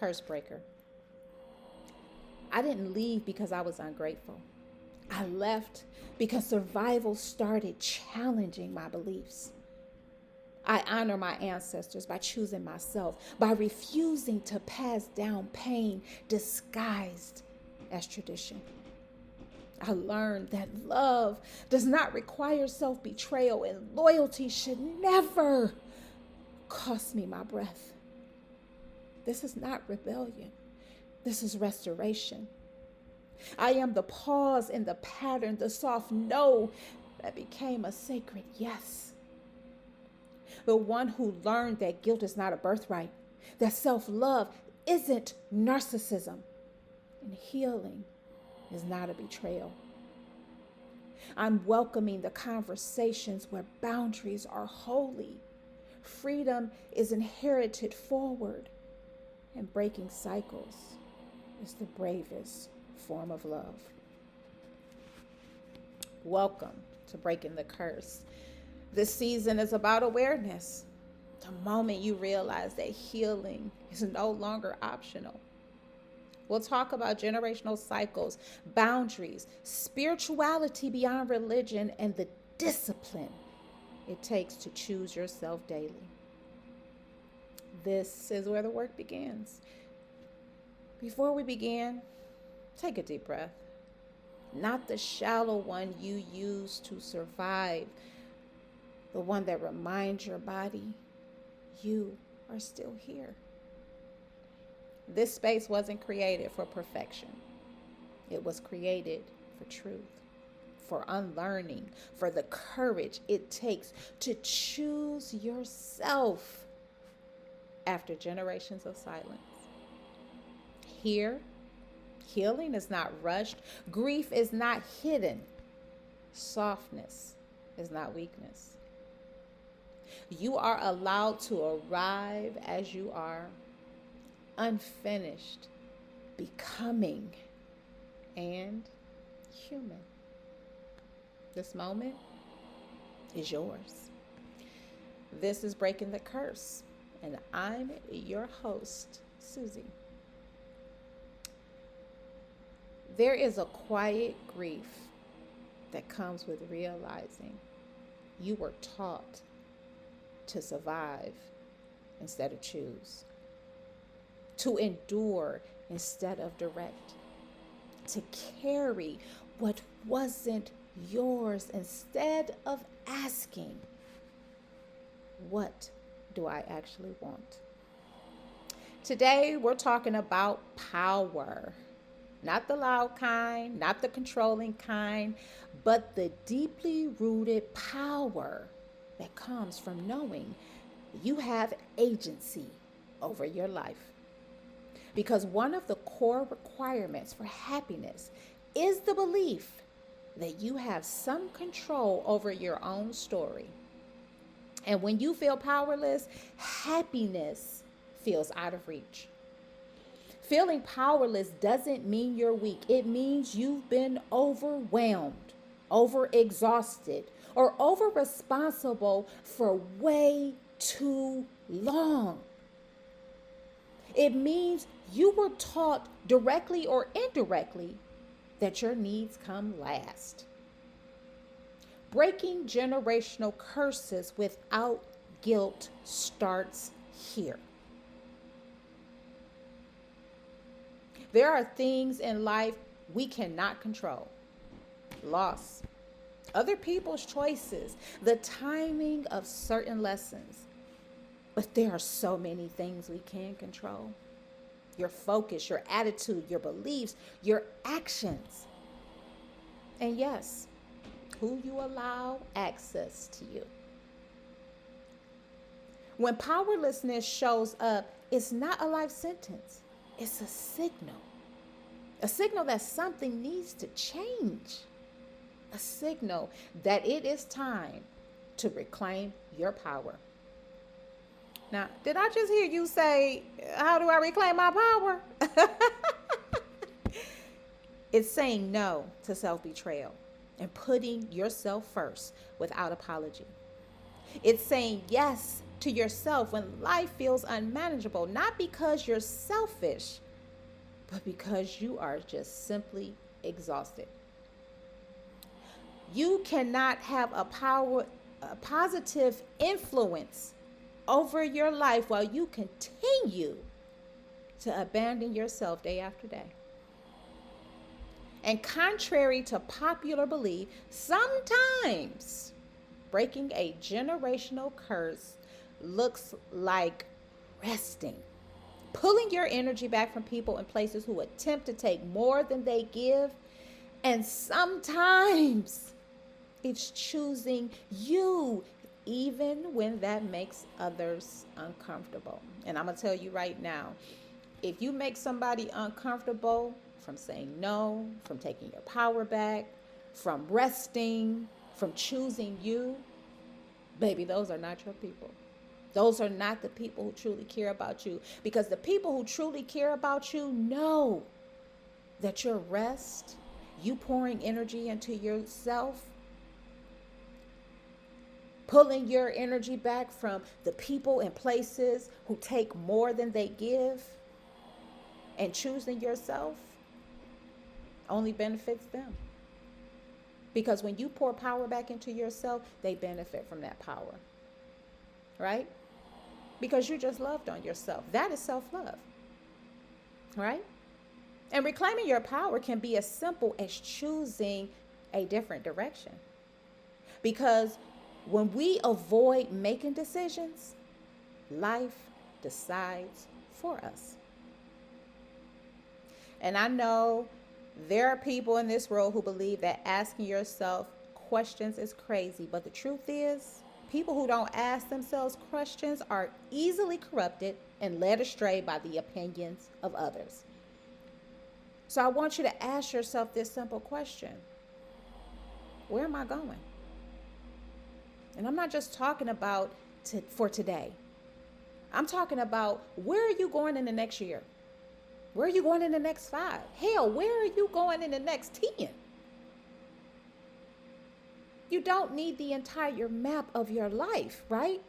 Curse breaker. I didn't leave because I was ungrateful. I left because survival started challenging my beliefs. I honor my ancestors by choosing myself, by refusing to pass down pain disguised as tradition. I learned that love does not require self betrayal, and loyalty should never cost me my breath. This is not rebellion, this is restoration. I am the pause in the pattern, the soft no that became a sacred yes. The one who learned that guilt is not a birthright, that self love isn't narcissism, and healing is not a betrayal. I'm welcoming the conversations where boundaries are holy. Freedom is inherited forward, and breaking cycles is the bravest form of love. Welcome to Breaking the Curse. This season is about awareness. The moment you realize that healing is no longer optional. We'll talk about generational cycles, boundaries, spirituality beyond religion, and the discipline it takes to choose yourself daily. This is where the work begins. Before we begin, take a deep breath. Not the shallow one you use to survive, the one that reminds your body you are still here. This space wasn't created for perfection. It was created for truth, for unlearning, for the courage it takes to choose yourself after generations of silence. Here, healing is not rushed, grief is not hidden, softness is not weakness. You are allowed to arrive as you are, unfinished, becoming, and human. This moment is yours. This is Breaking the Curse, and I'm your host, Susie. There is a quiet grief that comes with realizing you were taught to survive instead of choose, to endure instead of direct, to carry what wasn't yours instead of asking, what do I actually want? Today, we're talking about power. Not the loud kind, not the controlling kind, but the deeply rooted power that comes from knowing you have agency over your life. Because one of the core requirements for happiness is the belief that you have some control over your own story. And when you feel powerless, happiness feels out of reach. Feeling powerless doesn't mean you're weak. It means you've been overwhelmed, overexhausted, or over-responsible for way too long. It means you were taught directly or indirectly that your needs come last. Breaking generational curses without guilt starts here. There are things in life we cannot control. Loss, other people's choices, the timing of certain lessons. But there are so many things we can control. Your focus, your attitude, your beliefs, your actions. And yes, who you allow access to you. When powerlessness shows up, it's not a life sentence. It's a signal that something needs to change, a signal that it is time to reclaim your power. Now, did I just hear you say, how do I reclaim my power? It's saying no to self-betrayal and putting yourself first without apology. It's saying yes to yourself when life feels unmanageable, not because you're selfish, but because you are just simply exhausted. You cannot have a positive influence over your life while you continue to abandon yourself day after day. And contrary to popular belief, sometimes breaking a generational curse looks like resting, pulling your energy back from people and places who attempt to take more than they give. And sometimes it's choosing you, even when that makes others uncomfortable. And I'm going to tell you right now, if you make somebody uncomfortable from saying no, from taking your power back, from resting, from choosing you, baby, those are not your people. Those are not the people who truly care about you. Because the people who truly care about you know that your rest, you pouring energy into yourself, pulling your energy back from the people and places who take more than they give, and choosing yourself only benefits them. Because when you pour power back into yourself, they benefit from that power. Right? Because you just loved on yourself. That is self-love. Right? And reclaiming your power can be as simple as choosing a different direction. Because when we avoid making decisions, life decides for us. And I know there are people in this world who believe that asking yourself questions is crazy. But the truth is, people who don't ask themselves questions are easily corrupted and led astray by the opinions of others. So I want you to ask yourself this simple question. Where am I going? And I'm not just talking about for today. I'm talking about, where are you going in the next year? Where are you going in the next 5? Hell, where are you going in the next 10? You don't need the entire map of your life, right?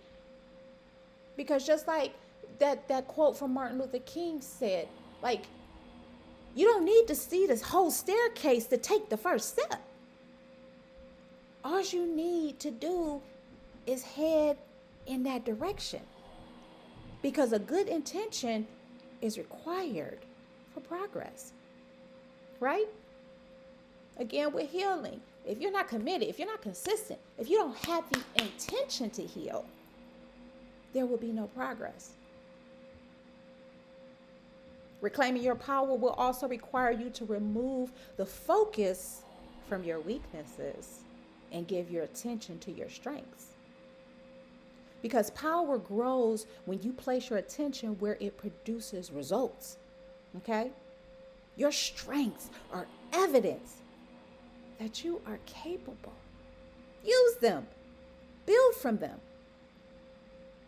Because just like that quote from Martin Luther King said, like, you don't need to see this whole staircase to take the first step. All you need to do is head in that direction. Because a good intention is required for progress, right? Again, with healing, if you're not committed, if you're not consistent, if you don't have the intention to heal, there will be no progress. Reclaiming your power will also require you to remove the focus from your weaknesses and give your attention to your strengths. Because power grows when you place your attention where it produces results. Okay? Your strengths are evidence that you are capable. Use them. Build from them.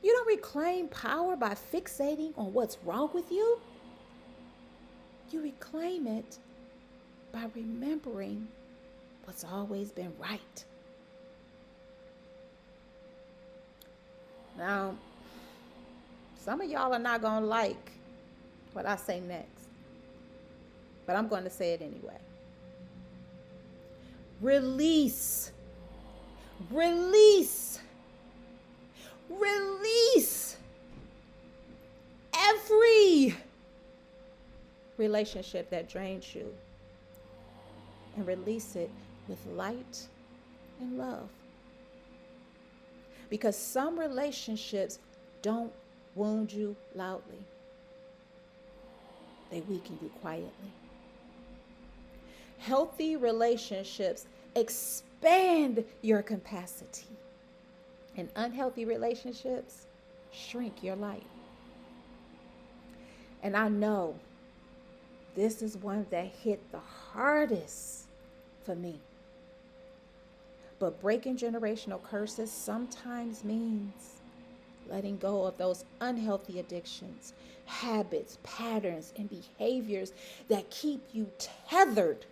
You don't reclaim power by fixating on what's wrong with you. You reclaim it by remembering what's always been right. Now, some of y'all are not going to like what I say next, but I'm going to say it anyway. Release. Release. Release every relationship that drains you, and release it with light and love. Because some relationships don't wound you loudly. They weaken you quietly. Healthy relationships expand your capacity. And unhealthy relationships shrink your light. And I know this is one that hit the hardest for me. But breaking generational curses sometimes means letting go of those unhealthy addictions, habits, patterns, and behaviors that keep you tethered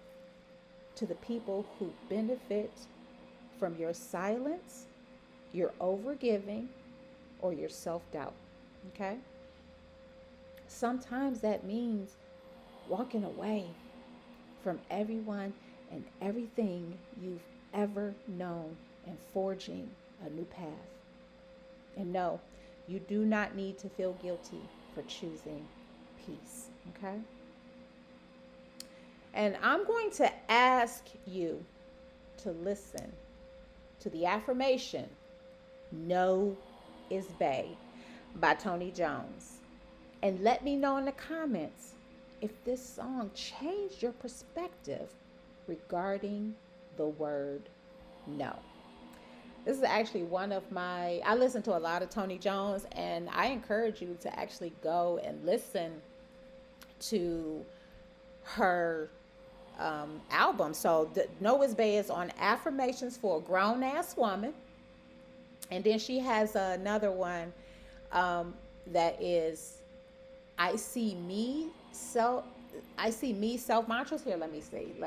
to the people who benefit from your silence, your overgiving, or your self doubt. Okay? Sometimes that means walking away from everyone and everything you've ever known and forging a new path. And no, you do not need to feel guilty for choosing peace. Okay? And I'm going to ask you to listen to the affirmation, No is Bay by Tony Jones. And let me know in the comments if this song changed your perspective regarding the word no. This is actually I listen to a lot of Tony Jones, and I encourage you to actually go and listen to her album. So the Noah's Bay is on Affirmations for a Grown Ass Woman. And then she has another one that is I see me self mantras. Here, let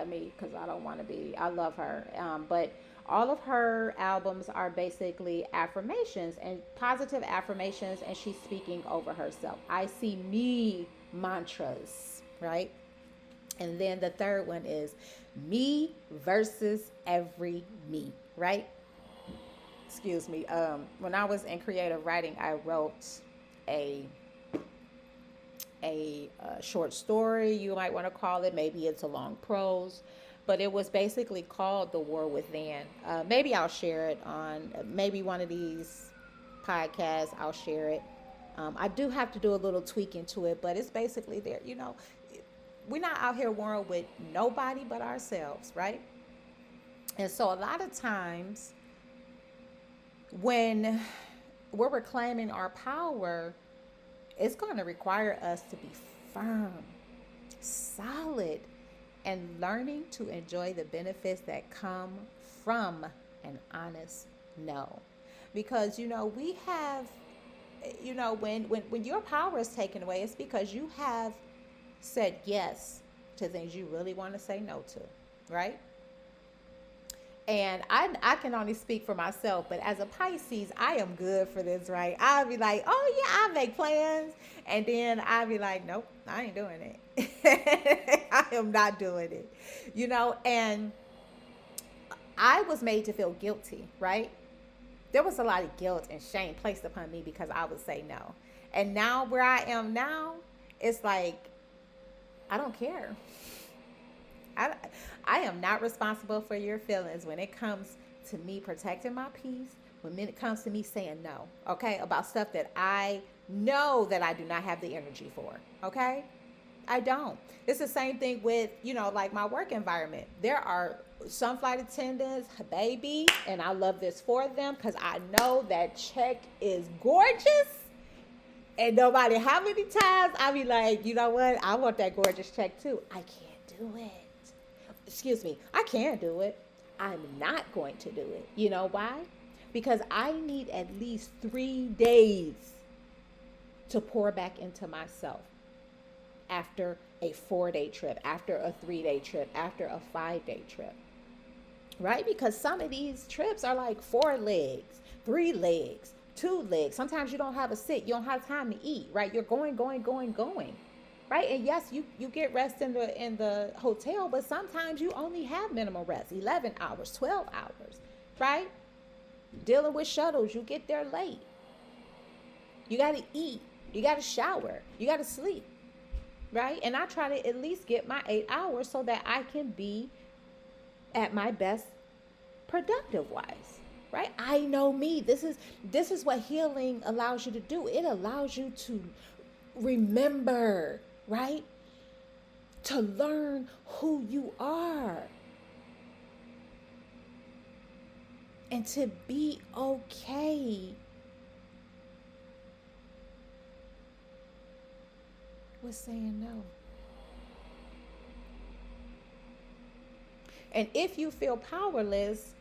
me because I don't want to be, I love her, but all of her albums are basically affirmations and positive affirmations, and she's speaking over herself. I see me mantras, right? And then the third one is me versus every me, right? Excuse me. When I was in creative writing, I wrote a short story, you might want to call it. Maybe it's a long prose, but it was basically called The War Within. Maybe I'll share it on maybe one of these podcasts. I'll share it. I do have to do a little tweaking to it, but it's basically there. We're not out here warring with nobody but ourselves, right? And so a lot of times when we're reclaiming our power, it's going to require us to be firm, solid, and learning to enjoy the benefits that come from an honest no. Because, we have, when your power is taken away, it's because you have said yes to things you really want to say no to, right? And I can only speak for myself, but as a Pisces, I am good for this, right? I'll be like, oh yeah, I'll make plans. And then I'll be like, nope, I ain't doing it. I am not doing it. And I was made to feel guilty, right? There was a lot of guilt and shame placed upon me because I would say no. And now where I am now, it's like, I don't care. I am not responsible for your feelings when it comes to me protecting my peace, when it comes to me saying no, okay, about stuff that I know that I do not have the energy for, okay? I don't. It's the same thing with, like my work environment. There are some flight attendants, baby, and I love this for them because I know that check is gorgeous. And no matter how many times I be like, you know what? I want that gorgeous check too. I can't do it. Excuse me, I can't do it. I'm not going to do it. You know why? Because I need at least 3 days to pour back into myself after a 4-day trip, after a 3-day trip, after a 5-day trip, right? Because some of these trips are like 4 legs, 3 legs, 2 legs. Sometimes you don't have a sit. You don't have time to eat, right? You're going. Right? And yes, you get rest in the hotel, but sometimes you only have minimal rest, 11 hours, 12 hours, right? Dealing with shuttles, you get there late. You got to eat. You got to shower. You got to sleep, right? And I try to at least get my 8 hours so that I can be at my best productive wise, right? I know me. This is what healing allows you to do. It allows you to remember, right? To learn who you are. And to be okay with saying no. And if you feel powerless,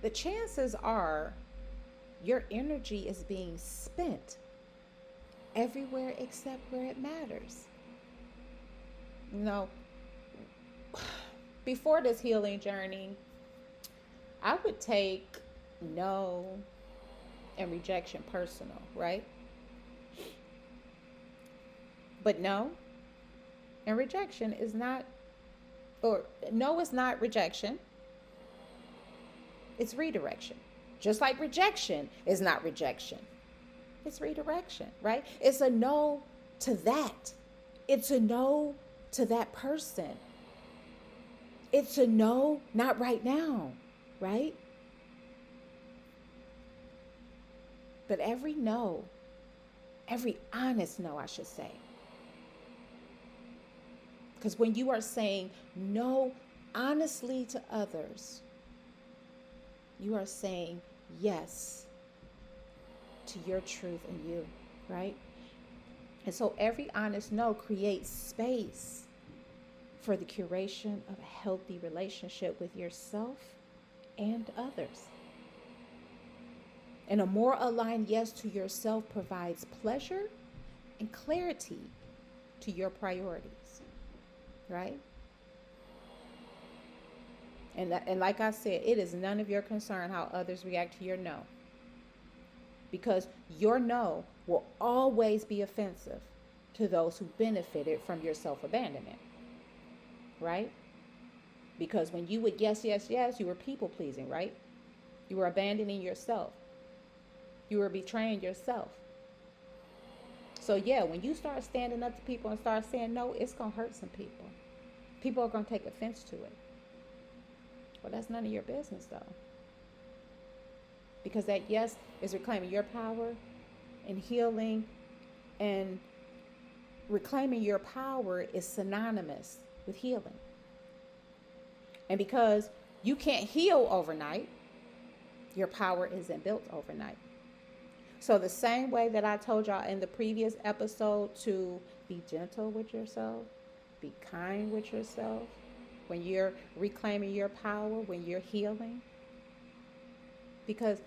the chances are your energy is being spent everywhere except where it matters. Before this healing journey, I would take no and rejection personal, right? But no and rejection is not, or no is not rejection, it's redirection. Just like rejection is not rejection, it's redirection, right? It's a no to that. It's a no to that person. It's a no, not right now, right? But every no, every honest no, I should say. Because when you are saying no honestly to others, you are saying yes to your truth and you, right? And so every honest no creates space for the curation of a healthy relationship with yourself and others. And a more aligned yes to yourself provides pleasure and clarity to your priorities, right? And like I said, it is none of your concern how others react to your no. Because your no will always be offensive to those who benefited from your self-abandonment, right? Because when you would yes, yes, yes, you were people pleasing, right? You were abandoning yourself. You were betraying yourself. So yeah, when you start standing up to people and start saying no, it's going to hurt some people. People are going to take offense to it. Well, that's none of your business though. Because that yes is reclaiming your power and healing, and reclaiming your power is synonymous with healing. And because you can't heal overnight, your power isn't built overnight. So the same way that I told y'all in the previous episode to be gentle with yourself, be kind with yourself, when you're reclaiming your power, when you're healing. Because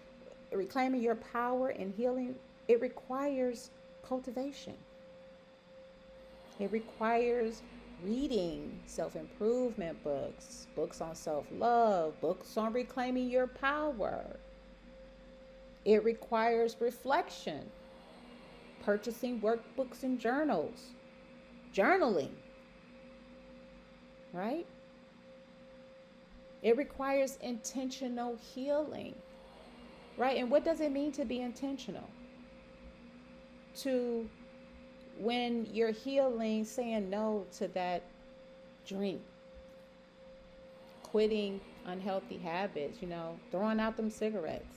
reclaiming your power and healing, it requires cultivation. It requires reading self-improvement books, books on self-love, books on reclaiming your power. It requires reflection, purchasing workbooks and journals, journaling, right? It requires intentional healing, right? And what does it mean to be intentional? To, when you're healing, saying no to that drink, quitting unhealthy habits, throwing out them cigarettes.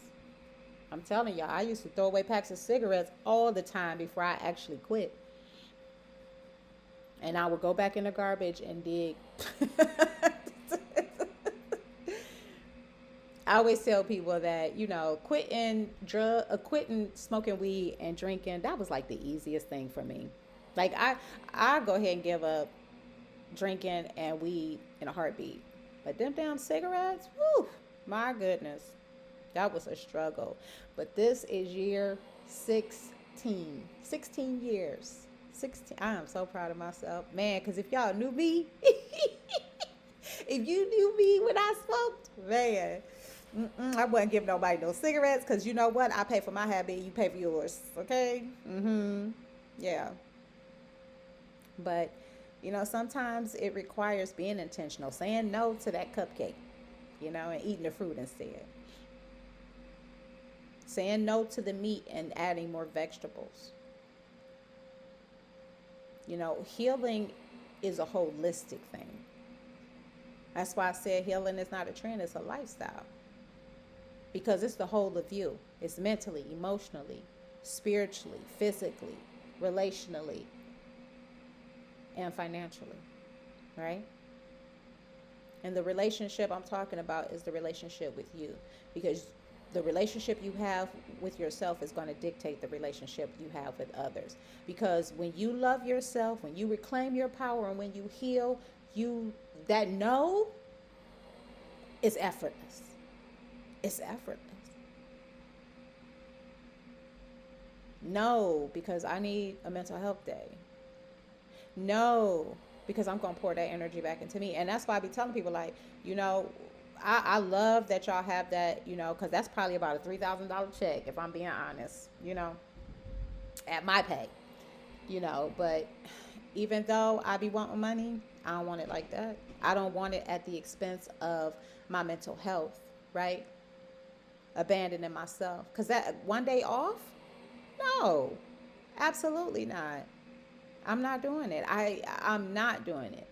I'm telling y'all, I used to throw away packs of cigarettes all the time before I actually quit. And I would go back in the garbage and dig. I always tell people that, quitting smoking weed and drinking, that was like the easiest thing for me. Like I go ahead and give up drinking and weed in a heartbeat. But them damn cigarettes, whew, my goodness. That was a struggle. But this is year 16. 16 years. 16. I am so proud of myself. Man, because if y'all knew me, if you knew me when I smoked, man, I wouldn't give nobody no cigarettes, because you know what? I pay for my habit, you pay for yours. Okay? Yeah. But, sometimes it requires being intentional, saying no to that cupcake, and eating the fruit instead. Saying no to the meat and adding more vegetables. Healing is a holistic thing. That's why I said healing is not a trend, it's a lifestyle. Because it's the whole of you. It's mentally, emotionally, spiritually, physically, relationally, and financially, right? And the relationship I'm talking about is the relationship with you. Because the relationship you have with yourself is going to dictate the relationship you have with others. Because when you love yourself, when you reclaim your power, and when you heal, that no is effortless. It's effortless. No, because I need a mental health day. No, because I'm going to pour that energy back into me. And that's why I be telling people, like, I love that y'all have that, because that's probably about a $3,000 check, if I'm being honest, at my pay, But even though I be wanting money, I don't want it like that. I don't want it at the expense of my mental health, right? Abandoning myself. Because that one day off, no, absolutely not. I'm not doing it. I'm not doing it.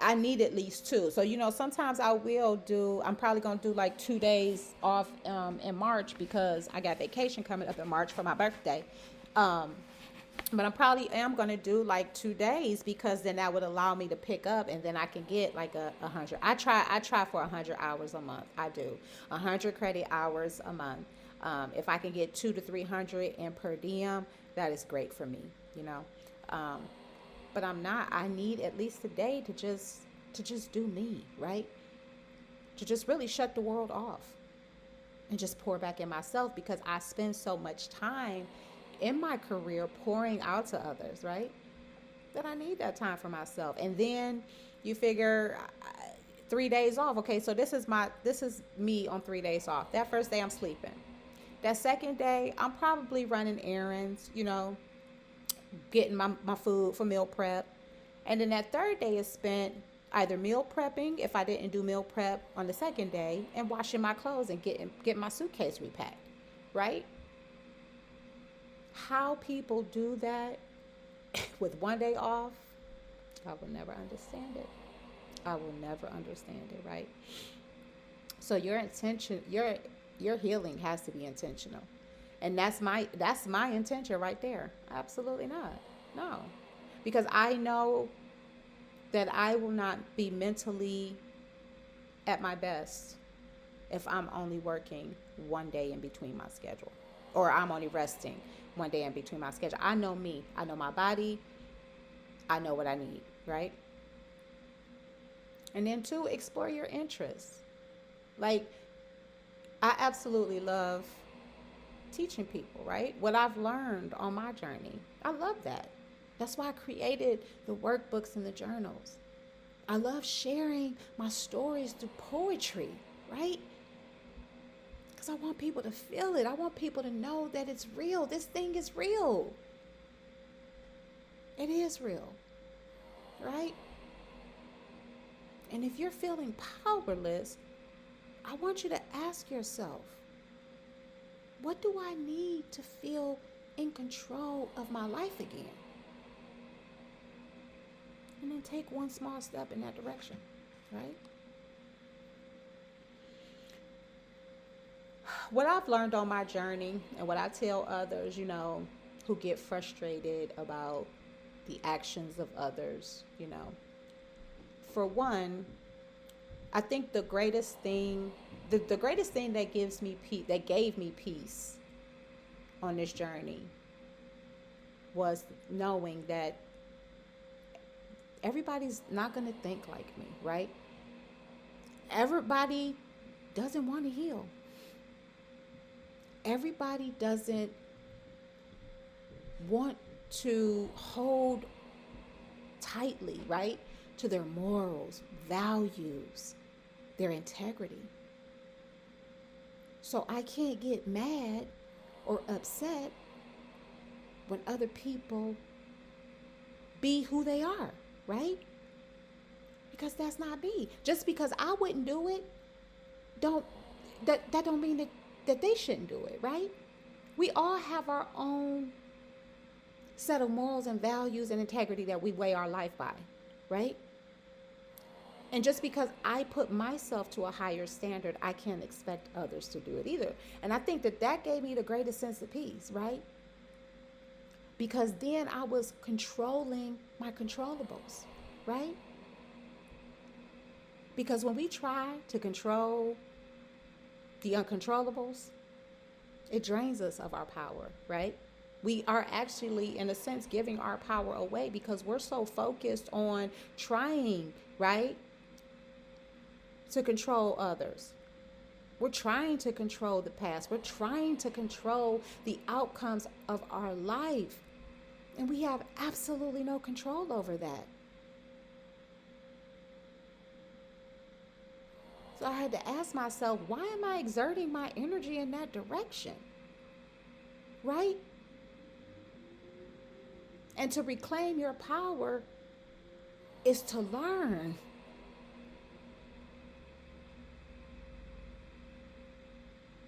I need at least two. So, sometimes I'm probably going to do like 2 days off in March because I got vacation coming up in March for my birthday. Um, but I probably am going to do like 2 days because then that would allow me to pick up and then I can get like a hundred. I try for 100 hours a month. I do 100 credit hours a month. If I can get 200 to 300 in per diem, that is great for me, you know. Um, but I need at least a day to just do me, right? To just really shut the world off and just pour back in myself because I spend so much time in my career pouring out to others, right? That I need that time for myself. And then you figure 3 days off. Okay, so this is me on 3 days off. That first day I'm sleeping. That second day I'm probably running errands, getting my food for meal prep. And then that third day is spent either meal prepping if I didn't do meal prep on the second day and washing my clothes and getting my suitcase repacked, right? How people do that with one day off, I will never understand it. I will never understand it, right? So your intention, your healing has to be intentional. And that's my intention right there. Absolutely not. No. Because I know that I will not be mentally at my best if I'm only working one day in between my schedule or I'm only resting one day in between my schedule. I know me. I know my body. I know what I need, right? And then two, explore your interests. Like, I absolutely love teaching people, right? What I've learned on my journey. I love that. That's why I created the workbooks and the journals. I love sharing my stories through poetry, right? Because I want people to feel it. I want people to know that it's real. This thing is real. It is real, right? And if you're feeling powerless, I want you to ask yourself, what do I need to feel in control of my life again? And then take one small step in that direction, right? What I've learned on my journey and what I tell others, who get frustrated about the actions of others, for one, I think the greatest thing that gives me peace, that gave me peace on this journey was knowing that everybody's not going to think like me, right? Everybody doesn't want to heal. Everybody doesn't want to hold tightly, right, to their morals, values, their integrity. So I can't get mad or upset when other people be who they are, right? Because that's not me. Just because I wouldn't do it, that don't mean that they shouldn't do it, right? We all have our own set of morals and values and integrity that we weigh our life by, right? And just because I put myself to a higher standard, I can't expect others to do it either. And I think that gave me the greatest sense of peace, right? Because then I was controlling my controllables, right? Because when we try to control the uncontrollables, it drains us of our power, right? We are actually, in a sense, giving our power away because we're so focused on trying, right, to control others. We're trying to control the past. We're trying to control the outcomes of our life. And we have absolutely no control over that. So I had to ask myself, why am I exerting my energy in that direction? Right? And to reclaim your power is to learn.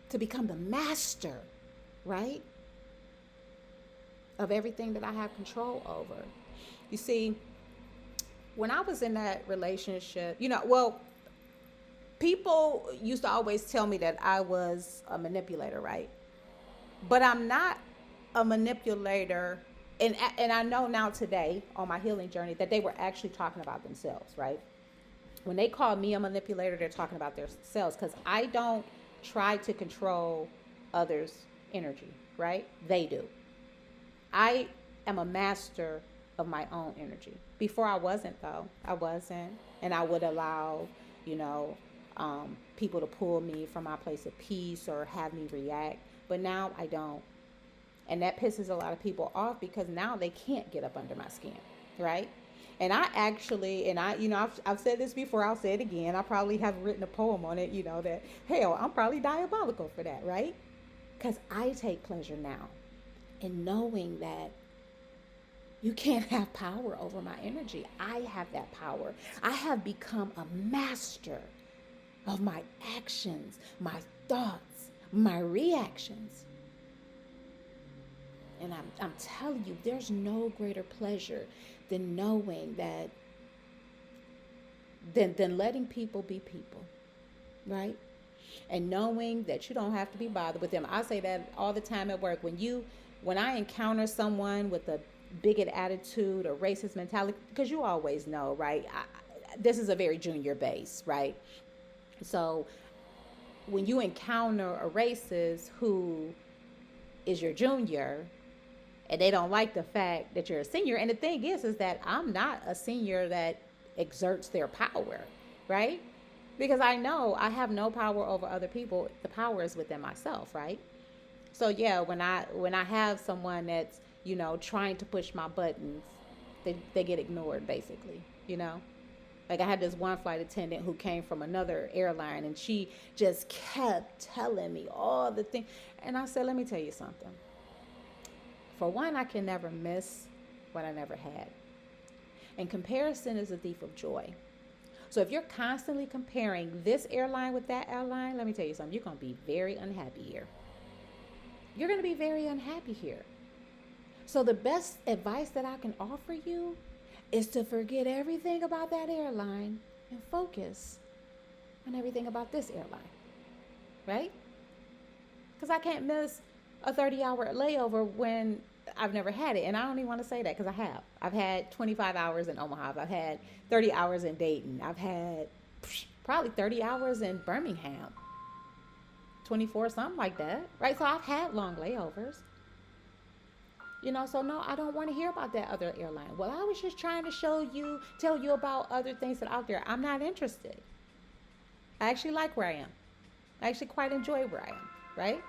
To become the master, right? Of everything that I have control over. You see, when I was in that relationship, people used to always tell me that I was a manipulator, right? But I'm not a manipulator. And I know now today on my healing journey that they were actually talking about themselves, right? When they call me a manipulator, they're talking about themselves, because I don't try to control others' energy, right? They do. I am a master of my own energy. Before I wasn't, though. I wasn't. And I would allow, people to pull me from my place of peace or have me react. But now I don't. And that pisses a lot of people off, because now they can't get up under my skin, right? And I actually, I've said this before, I'll say it again. I probably have written a poem on it, that, hell, I'm probably diabolical for that, right? Because I take pleasure now in knowing that you can't have power over my energy. I have that power. I have become a master of my actions, my thoughts, my reactions. And I'm telling you, there's no greater pleasure than knowing that, than letting people be people, right? And knowing that you don't have to be bothered with them. I say that all the time at work. When I encounter someone with a bigot attitude or racist mentality, because you always know, right? This is a very junior base, right? So when you encounter a racist who is your junior, and they don't like the fact that you're a senior. And the thing is that I'm not a senior that exerts their power, right? Because I know I have no power over other people. The power is within myself, right? So yeah, when I have someone that's, trying to push my buttons, they get ignored, basically, Like I had this one flight attendant who came from another airline, and she just kept telling me all the things. And I said, let me tell you something. For one, I can never miss what I never had. And comparison is a thief of joy. So if you're constantly comparing this airline with that airline, let me tell you something. You're going to be very unhappy here. You're going to be very unhappy here. So the best advice that I can offer you is to forget everything about that airline and focus on everything about this airline, right? Because I can't miss a 30-hour layover when I've never had it. And I don't even want to say that, because I have. I've had 25 hours in Omaha. I've had 30 hours in Dayton. I've had probably 30 hours in Birmingham. 24, something like that, right? So I've had long layovers. So no, I don't want to hear about that other airline. Well, I was just trying to tell you about other things that are out there. I'm not interested. I actually like where I am. I actually quite enjoy where I am, right?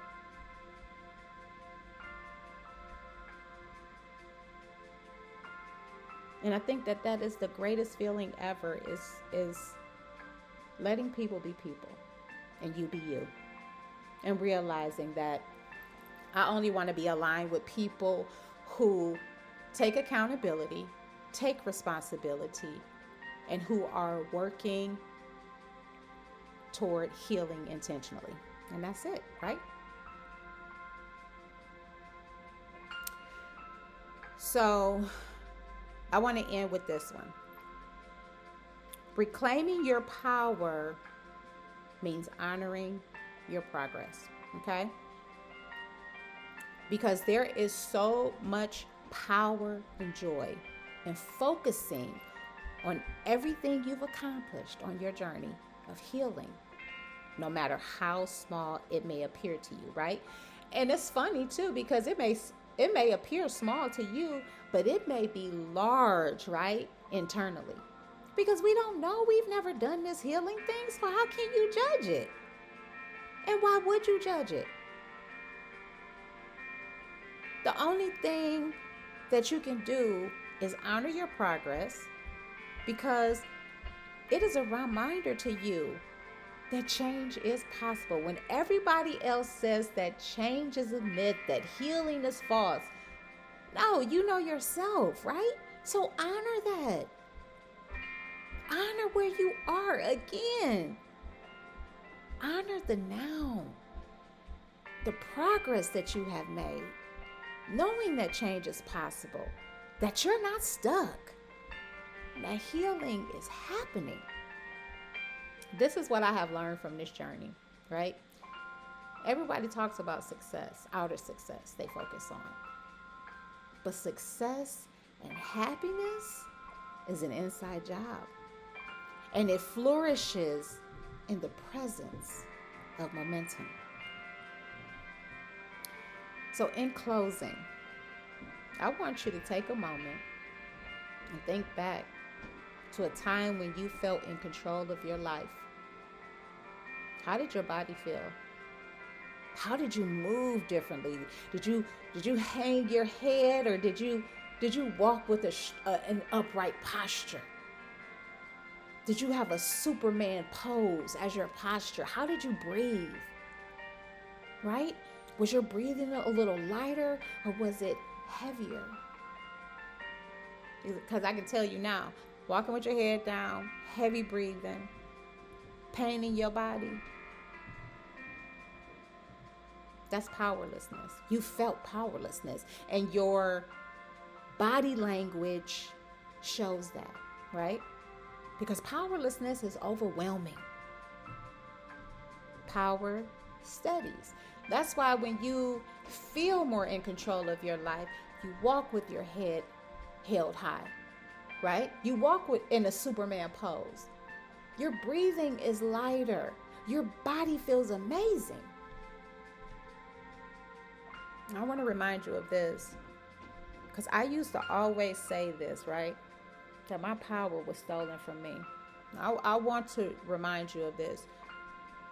And I think that is the greatest feeling ever, is letting people be people and you be you. And realizing that I only want to be aligned with people who take accountability, take responsibility, and who are working toward healing intentionally. And that's it, right? So I want to end with this one. Reclaiming your power means honoring your progress, okay? Because there is so much power and joy in focusing on everything you've accomplished on your journey of healing, no matter how small it may appear to you, right? And it's funny too, because it may appear small to you, but it may be large, right? Internally. Because we don't know. We've never done this healing thing, so how can you judge it? And why would you judge it? The only thing that you can do is honor your progress, because it is a reminder to you that change is possible. When everybody else says that change is a myth, that healing is false, no, you know yourself, right? So honor that. Honor where you are again. Honor the now, the progress that you have made, knowing that change is possible, that you're not stuck, that healing is happening. This is what I have learned from this journey, right? Everybody talks about success, outer success they focus on. But success and happiness is an inside job. And it flourishes in the presence of momentum. So in closing, I want you to take a moment and think back to a time when you felt in control of your life. How did your body feel? How did you move differently? Did you hang your head, or did you walk with an upright posture? Did you have a Superman pose as your posture? How did you breathe? Right? Was your breathing a little lighter, or was it heavier? Because I can tell you now, walking with your head down, heavy breathing, pain in your body, that's powerlessness. You felt powerlessness, and your body language shows that, right? Because powerlessness is overwhelming. Power steadies. That's why when you feel more in control of your life, you walk with your head held high, right? You walk in a Superman pose. Your breathing is lighter. Your body feels amazing. I want to remind you of this, because I used to always say this, right? That my power was stolen from me. I want to remind you of this.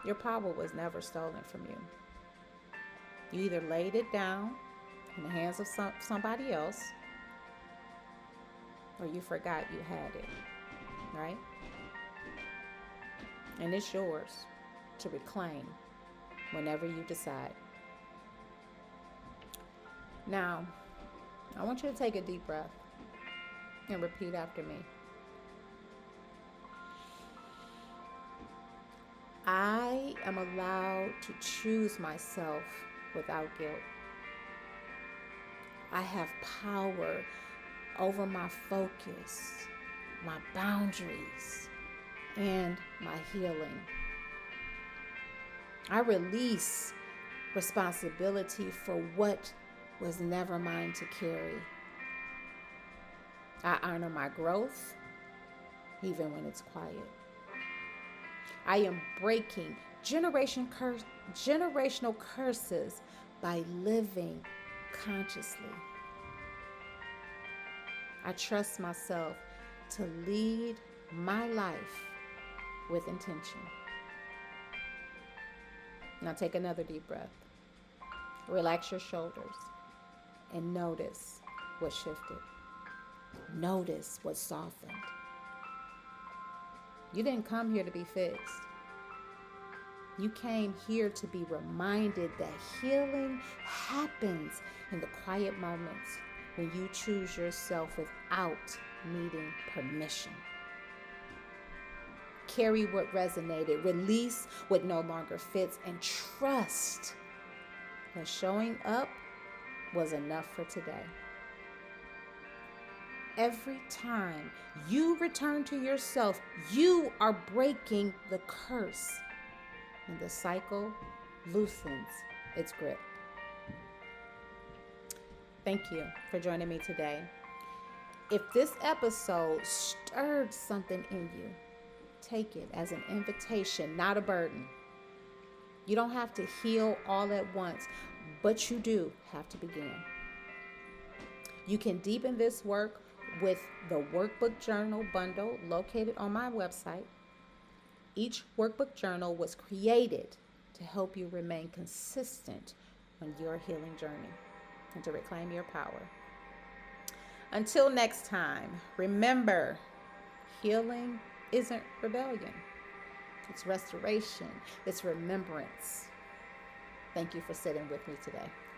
Your power was never stolen from you. You either laid it down in the hands of somebody else, or you forgot you had it, right? And it's yours to reclaim whenever you decide. Now, I want you to take a deep breath and repeat after me. I am allowed to choose myself without guilt. I have power over my focus, my boundaries, and my healing. I release responsibility for what was never mine to carry. I honor my growth, even when it's quiet. I am breaking generational curses by living consciously. I trust myself to lead my life with intention. Now take another deep breath. Relax your shoulders and notice what shifted. Notice what softened. You didn't come here to be fixed. You came here to be reminded that healing happens in the quiet moments when you choose yourself without needing permission. Carry what resonated, release what no longer fits, and trust that showing up was enough for today. Every time you return to yourself, you are breaking the curse, and the cycle loosens its grip. Thank you for joining me today. If this episode stirred something in you, take it as an invitation, not a burden. You don't have to heal all at once, but you do have to begin. You can deepen this work with the Workbook Journal bundle located on my website. Each workbook journal was created to help you remain consistent on your healing journey and to reclaim your power. Until next time, remember, healing isn't rebellion. it's restoration, it's remembrance. Thank you for sitting with me today.